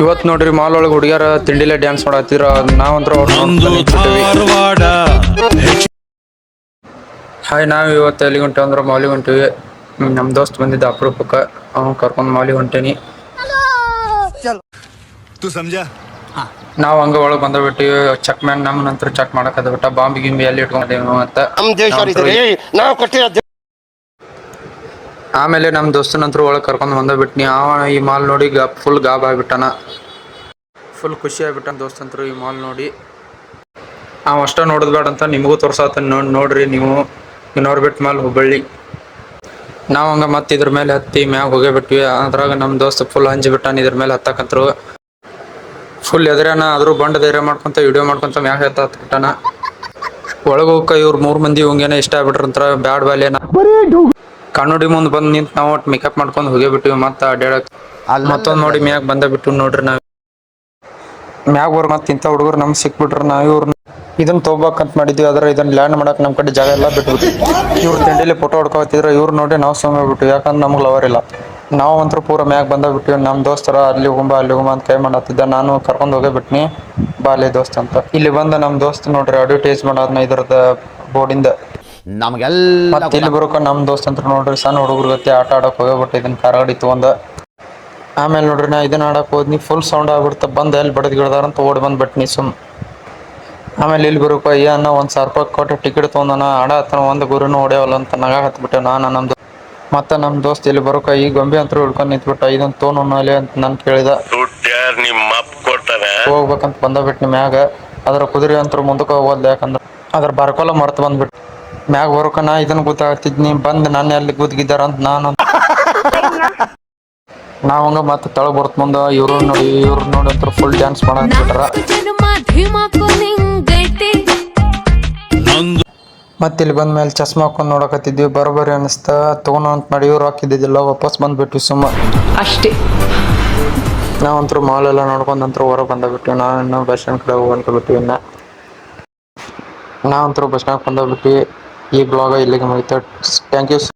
ಇವತ್ತು ನೋಡ್ರಿ ಮಾಲ್ ಒಳಗೆ ಹುಡುಗಿಯರ ತಿಂಡಿಲೆ ಡ್ಯಾನ್ಸ್ ಮಾಡತ್ತಿದ್ರ ನಾವಂತ್ರ ಅವ್ರು ಹಾಯ್ ನಾವು ಇವತ್ತು ಎಲ್ಲಿಗೆ ಹೊಂಟೇವಿ ಅಂದ್ರೆ ಮಾಲಿಗೆ ಹೊಂಟೇವಿ. ನಮ್ಮ ದೋಸ್ತ್ ಬಂದಿದ್ದ ಅಪರೂಪಕ್ಕೆ ಅವ್ನು ಕರ್ಕೊಂಡು ಮಾಲಿಗೆ ಹೊಂಟೇನಿ. ನಾವು ಹಂಗ ಒಳಗೆ ಬಂದ್ಬಿಟ್ಟಿವಿ. ಚೆಕ್ ಮ್ಯಾನ್ ನಮ್ಮ ನಂತರ ಚೆಕ್ ಮಾಡಕ್ ಬಿಟ್ಟ ಬಾಂಬ್ ಗಿಂಬಿ ಎಲ್ಲಿ ಇಟ್ಕೊಂಡಿವಿ ಅಂತ. ಆಮೇಲೆ ನಮ್ಮ ದೋಸ್ತನ ನಂತರ ಒಳಗೆ ಕರ್ಕೊಂಡು ಬಂದ್ಬಿಟ್ನಿ. ಅವ ಈ ಮಾಲ್ ನೋಡಿ ಫುಲ್ ಗಾಬ್ ಆಗ್ಬಿಟ್ಟನ, ಫುಲ್ ಖುಷಿ ಆಗ್ಬಿಟ್ಟನ ದೋಸ್ತಂತರು ಈ ಮಾಲ್ ನೋಡಿ. ಅವ ಅಷ್ಟ ನೋಡೋದು ಬೇಡ ಅಂತ ನಿಮಗೂ ತೋರ್ಸಾತನ, ನೋಡ್ರಿ ನೀವು ಇನಾರ್ಬಿಟ್ ಮಾಲ್ ಹುಬ್ಬಳ್ಳಿ. ನಾವು ಹಂಗ ಮತ್ತೆ ಇದ್ರ ಮೇಲೆ ಹತ್ತಿ ಮ್ಯಾಗ ಹೋಗೇಬಿಟ್ವಿ. ಅದ್ರಾಗ ನಮ್ಮ ದೋಸ್ತ ಫುಲ್ ಹಂಜಿಬಿಟ್ಟಾನ ಇದ್ರ ಮೇಲೆ ಹತ್ತಕಂತ್ರು. ಫುಲ್ ಎದುರೇನ ಆದ್ರೂ ಬಂಡ್ ಧೈರ್ಯ ಮಾಡ್ಕೊಂತ ವಿಡಿಯೋ ಮಾಡ್ಕೊಂತ ಮ್ಯಾಗ ಹತ್ಬಿಟ್ಟಾನ. ಒಳಗ ಹೋಗಕ ಇವ್ರು 3 ಮಂದಿ ಇವಂಗೇನ ಇಷ್ಟ ಆಗ್ಬಿಟ್ರಂತ್ರ ಬ್ಯಾಡ್ ಬಾಲೇನ ಕಣ್ಣುಡಿ ಮುಂದೆ ಬಂದು ನಿಂತು ನಾವು ಒಟ್ಟು ಮೇಕಪ್ ಮಾಡ್ಕೊಂಡು ಹೋಗೇಬಿಟ್ಟಿವಿ. ಮತ್ತೆ ಅಡ್ಡಾಡಕ್ ಮತ್ತೊಂದು ನೋಡಿ ಮ್ಯಾಗ ಬಂದ ಬಿಟ್ಟು ನೋಡ್ರಿ. ನಾವು ಮ್ಯಾಗ ಬರ್ ಮತ್ತೆ ಇಂಥ ಹುಡುಗರು ನಮ್ಗೆ ಸಿಕ್ಬಿಟ್ರು. ನಾವು ಇವ್ರನ್ನ ಇದನ್ನ ತೊಗೋಬೇಕಂತ ಮಾಡಿದ್ವಿ, ಆದ್ರೆ ಇದನ್ನ ಲ್ಯಾಂಡ್ ಮಾಡಕ್ ನಮ್ಮ ಕಡೆ ಜಾಗ ಎಲ್ಲ ಬಿಟ್ಬಿಟ್ಟು ಇವ್ರು ತಿಂಡಿಲಿ ಫೋಟೋ ಹೊಡ್ಕೊತಿದ್ರು. ಇವ್ರು ನೋಡಿ ನಾವು ಸುಮ್ಮನೆ ಬಿಟ್ಟು, ಯಾಕಂದ್ರೆ ನಮ್ಗೆ ಲವರ್ ಇಲ್ಲ. ನಾವು ಅಂತೂ ಪೂರ ಮ್ಯಾಗ ಬಂದಬಿಟ್ಟಿವಿ. ನಮ್ಮ ದೋಸ್ತರ ಅಲ್ಲಿ ಹೋಗಂಬ ಅಂತ ಕೈ ಮಾಡತ್ತಿದ್ದ. ನಾನು ಕರ್ಕೊಂಡು ಹೋಗೇಬಿಟ್ನಿ, ಬಾಲೆ ದೋಸ್ತ್ ಅಂತ. ಇಲ್ಲಿ ಬಂದ ನಮ್ಮ ದೋಸ್ತ್ ನೋಡ್ರಿ ಅಡ್ವರ್ಟೈಸ್ ಮಾಡೋದನ್ನ ಇದ್ರದ ಬೋರ್ಡಿಂದ ಮತ್ತೆ ಇಲ್ಲಿ ಬರೋಕ ನಮ್ಮ ದೋಸ್ತ್ ಅಂತ ನೋಡ್ರಿ ಸಣ್ಣ ಹುಡುಗರ ಗತಿ ಆಟ ಆಡಕ್ ಹೋಗ್ಬಿಟ್ಟು ಇದನ್ನ ಕಾರಗಡಿ ತಗೊಂಡ. ಆಮೇಲೆ ನೋಡ್ರಿ ನಾ ಇದನ್ನ ಆಡಕ್ ಹೋದ್ನಿ, ಫುಲ್ ಸೌಂಡ್ ಆಗ್ಬಿಡ್ತ. ಬಂದ ಎಲ್ಲಿ ಬಡದ್ ಗಿಡದಾರಂತ ಓಡ್ ಬಂದ್ಬಿಟ್ನಿ ಸುಮ್. ಆಮೇಲೆ ಇಲ್ಲಿ ಬರೋಕ ಅನ್ನ 1,000 ರೂಪಾಯಿ ಕೊಟ್ಟು ಟಿಕೆಟ್ ತೊಗೊಂಡನ. ಆಡ ಹತ್ತನ ಒಂದು ಗುರುನು ಹೊಡೆಯವಲ್ಲ ಅಂತ ನಗ ಹತ್ಬಿಟ್ಟೆ ನಾನು. ನಮ್ದು ಮತ್ತೆ ನಮ್ಮ ದೋಸ್ತ್ ಇಲ್ಲಿ ಬರೋಕ ಈ ಗೊಂಬೆ ಅಂತ ಹಿಡ್ಕೊಂಡು ನಿಂತ್ಬಿಟ್ಟ. ಇದನ್ನ ತೊಗೊಂಡು ಅಂತ ನಾನು ಕೇಳಿದ. ಹೋಗ್ಬೇಕಂತ ಬಂದಬಿಟ್ನಿ ಮ್ಯಾಗ. ಅದ್ರ ಕುದುರೆ ಅಂತೂ ಮುಂದಕ್ಕೆ ಹೋಗೋದ್ಲ, ಯಾಕಂದ್ರೆ ಅದ್ರ ಬರ್ಕೊಲ್ಲ ಮರ್ತ ಬಂದ್ಬಿಟ್ಟು ಮ್ಯಾಗ ಬರೋಕ ನಾ ಇದನ್ನ ಗೊತ್ತಾಗ್ತಿದ್ನಿ. ಬಂದ್ ನನ್ನ ಎಲ್ಲಿ ಗುದ್ಗಿದಾರ ಅಂತ ನಾನು ನಾವಂಗ ಮತ್ತೆ ತಳ ಬರ್ತ ಮುಂದ ಇವ್ರು ನೋಡಿ ಅಂತ ಫುಲ್ ಡ್ಯಾನ್ಸ್ ಮಾಡಾಕ್ಬಿಟ್ರ. ಮತ್ತೆ ಇಲ್ಲಿ ಬಂದ ಮೇಲೆ ಚಸ್ಮಾ ಹಾಕೊಂಡು ನೋಡಕತ್ತಿದ್ವಿ. ಬರೋಬ್ಬರಿ ಅನಿಸ್ತಾ ತಗೋಣ ಅಂತ ಮಾಡಿ ಇವ್ರು ಹಾಕಿದ್ದಿಲ್ಲ, ವಾಪಸ್ ಬಂದ್ಬಿಟ್ವಿ ಸುಮ್ಮ ಅಷ್ಟೇ. ನಾವಂತರೂ ಮಾಲ್ ಎಲ್ಲ ನೋಡ್ಕೊಂಡಂತರೂ ಹೊರಗೆ ಬಂದಬಿಟ್ವಿ. ನಾನು ಬಸ್ ಸ್ಟ್ಯಾಂಡ್ ಕಡೆ ಹೋಗ್ಬಿಟ್ವಿ. ನಾವಂತರೂ ಬಸ್ ಸ್ಟ್ಯಾಂಡ್ ಬಂದಬಿಟ್ವಿ. ಈ ಬ್ಲಾಗ ಇಲ್ಲಿಗೆ ಮುಗಿತು. Thank you.